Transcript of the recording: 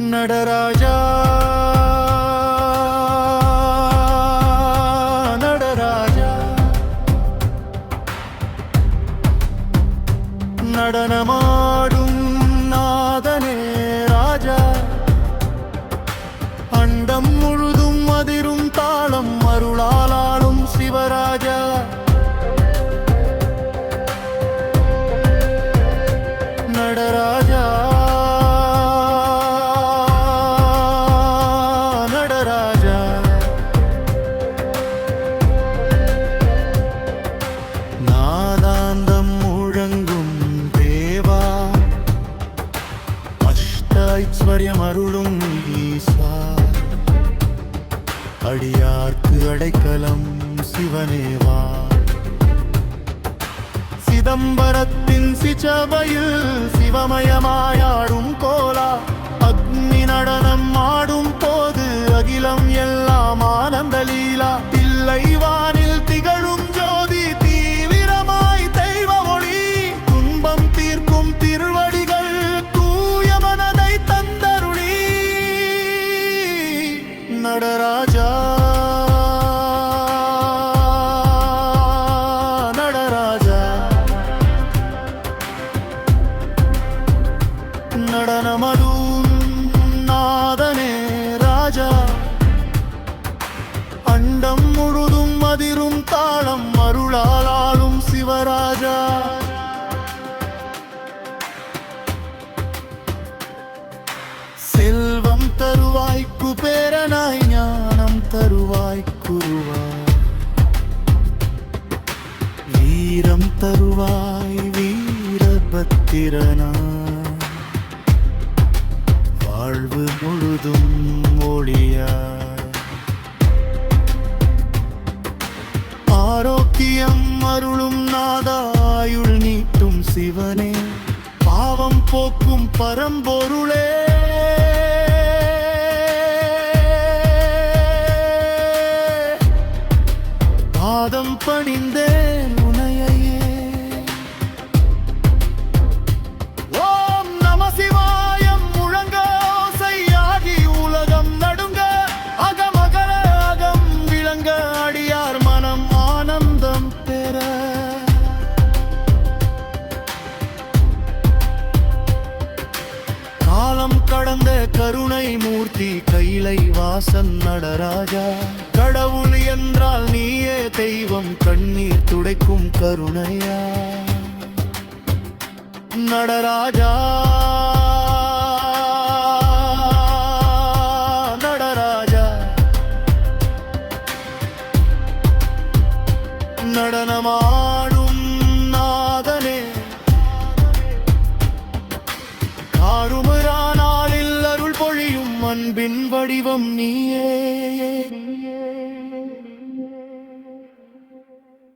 நடராஜா நடராஜா நடனமாடும் நாதனே ராஜா அண்டம் முழுதும் அதிரும் தாளம் அருளாலும் சிவராஜா நடராஜா நடராஜா நாதாந்தம் முழங்கும் தேவா அஷ்டைஸ்வர்யம் அருளும் ஈசா அடியார்க்கு அடைக்கலம் சிவனேவா சிதம்பரத்தின் சிச்சபையில் சிவமயமாயாடும் கோலா அக்னி நடனம் ஆடும் போது அகிலம் எல்லாம் ஆனந்த லீலா இல்லை வானில் திகழும் ஜோதி தீவிரமாய் தெய்வ ஒளி துன்பம் தீர்க்கும் திருவடிகள் தூய மனதை தந்தருளி நடராஜா நடனமடும் நாதனே ராஜா அண்டம் முழுதும் அதிரும் தாளம் அருளாலும் சிவராஜா செல்வம் தருவாய் குபேரனாய் ஞானம் தருவாய் குருவாய் வீரம் தருவாய் வீரபத்திரனாய் வாழ்வு முழுதும் ஒளியாய் ஆரோக்கியம் அருளும் நாதாயுள் நீட்டும் சிவனே பாவம் போக்கும் பரம்பொருளே பாதம் பணிந்தேன் உனையே ஓம் நம சிவாய கடந்த கருணை மூர்த்தி கைலை வாசன் நடராஜா கடவுள் என்றால் நீயே தெய்வம் கண்ணீர் துடைக்கும் கருணையா நடராஜா நடராஜா நடனமாடும் நாதனே காருமரானாலில் அருள் பொழியும் அன்பின் வடிவம் நீயே